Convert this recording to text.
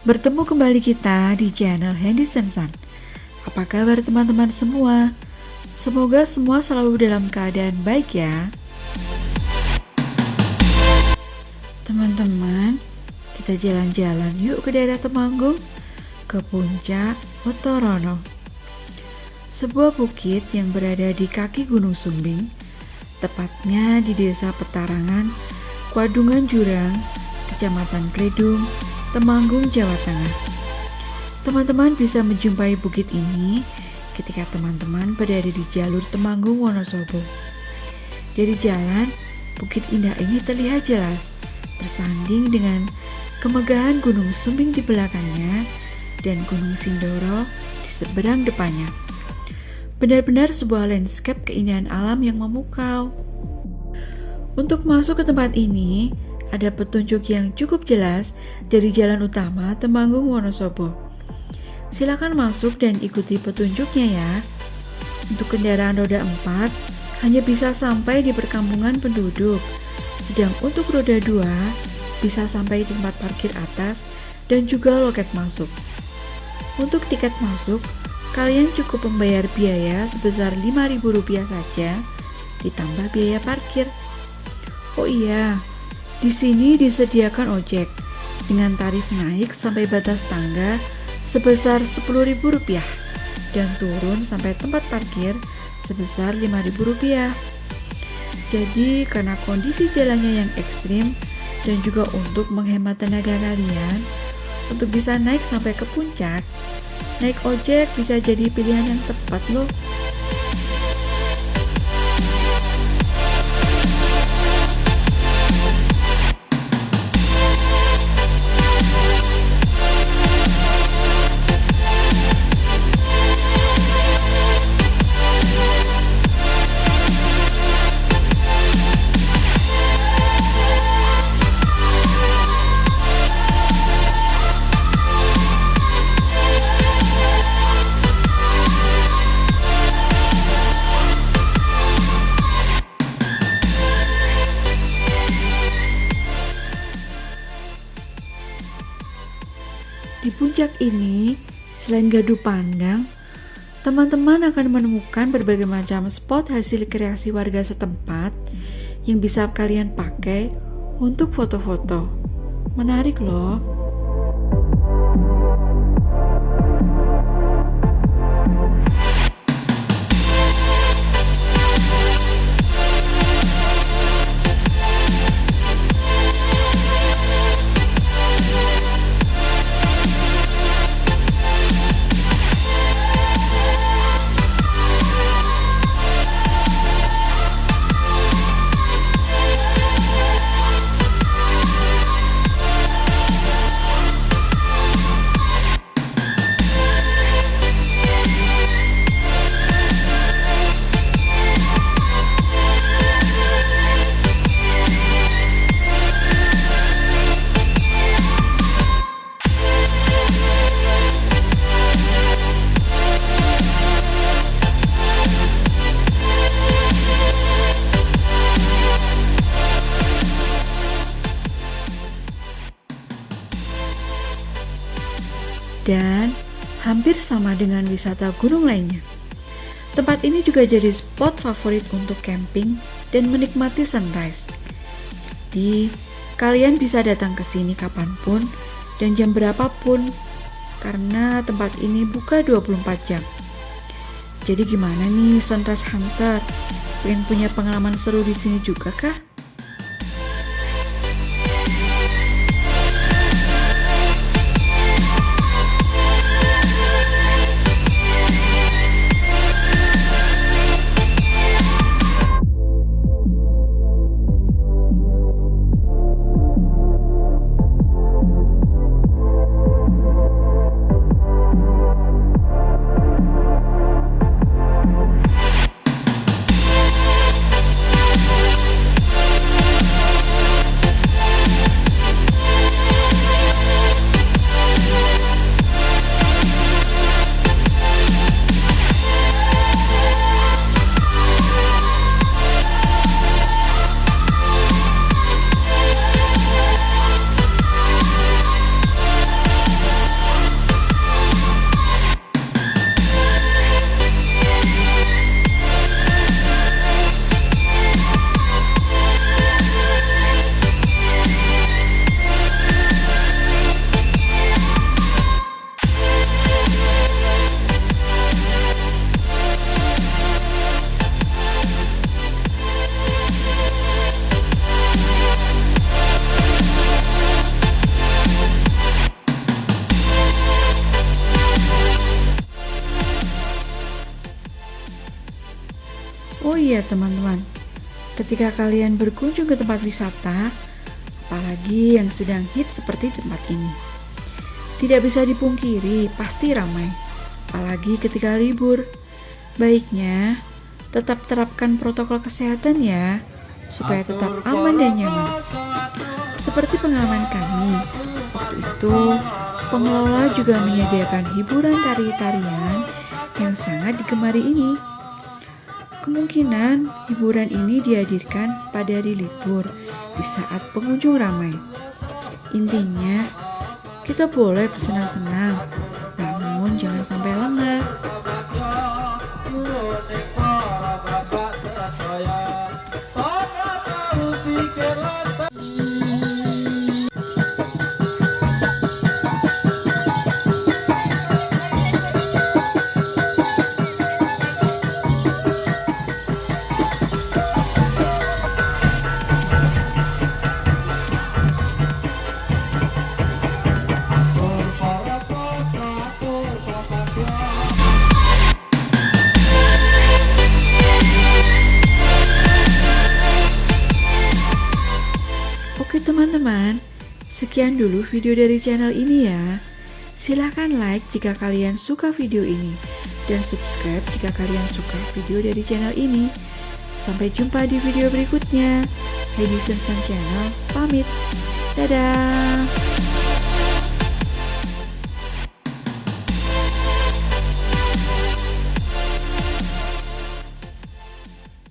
Bertemu kembali kita di channel Handy Sensan. Apa kabar teman-teman semua? Semoga semua selalu dalam keadaan baik ya. Teman-teman, kita jalan-jalan yuk ke daerah Temanggung, ke puncak Otorono. Sebuah bukit yang berada di kaki Gunung Sumbing, tepatnya di Desa Petarangan, Kwadungan Jurang, Kecamatan Kledung, Temanggung, Jawa Tengah. Teman-teman bisa menjumpai bukit ini ketika teman-teman berada di jalur Temanggung Wonosobo. Dari jalan, bukit indah ini terlihat jelas, bersanding dengan kemegahan Gunung Sumbing di belakangnya dan Gunung Sindoro di seberang depannya. Benar-benar sebuah landscape keindahan alam yang memukau. Untuk masuk ke tempat ini, ada petunjuk yang cukup jelas dari jalan utama Temanggung Wonosobo. Silakan masuk dan ikuti petunjuknya ya. Untuk kendaraan roda 4 hanya bisa sampai di perkampungan penduduk, sedang untuk roda 2 bisa sampai di tempat parkir atas dan juga loket masuk. Untuk tiket masuk, kalian cukup membayar biaya sebesar Rp5.000 saja, ditambah biaya parkir. Oh iya, di sini disediakan ojek dengan tarif naik sampai batas tangga sebesar Rp10.000 dan turun sampai tempat parkir sebesar Rp5.000. Jadi karena kondisi jalannya yang ekstrim dan juga untuk menghemat tenaga kalian, untuk bisa naik sampai ke puncak, naik ojek bisa jadi pilihan yang tepat loh. Di puncak ini, selain gardu pandang, teman-teman akan menemukan berbagai macam spot hasil kreasi warga setempat yang bisa kalian pakai untuk foto-foto. Menarik loh. Dan hampir sama dengan wisata gunung lainnya. Tempat ini juga jadi spot favorit untuk camping dan menikmati sunrise. Jadi, kalian bisa datang ke sini kapanpun dan jam berapapun, karena tempat ini buka 24 jam. Jadi gimana nih sunrise hunter? Pengen punya pengalaman seru di sini juga kah? ya teman-teman, ketika kalian berkunjung ke tempat wisata, apalagi yang sedang hits seperti tempat ini. Tidak bisa dipungkiri, pasti ramai, apalagi ketika libur. Baiknya, tetap terapkan protokol kesehatan ya, supaya tetap aman dan nyaman. Seperti pengalaman kami, waktu itu pengelola juga menyediakan hiburan tari-tarian yang sangat digemari ini. Kemungkinan hiburan ini dihadirkan pada hari libur di saat pengunjung ramai. Intinya, kita boleh bersenang-senang, namun jangan sampai lengah. Oke teman-teman, sekian dulu video dari channel ini ya. Silahkan like jika kalian suka video ini, dan subscribe jika kalian suka video dari channel ini. Sampai jumpa di video berikutnya. Heidi Sensan Channel pamit. Dadah.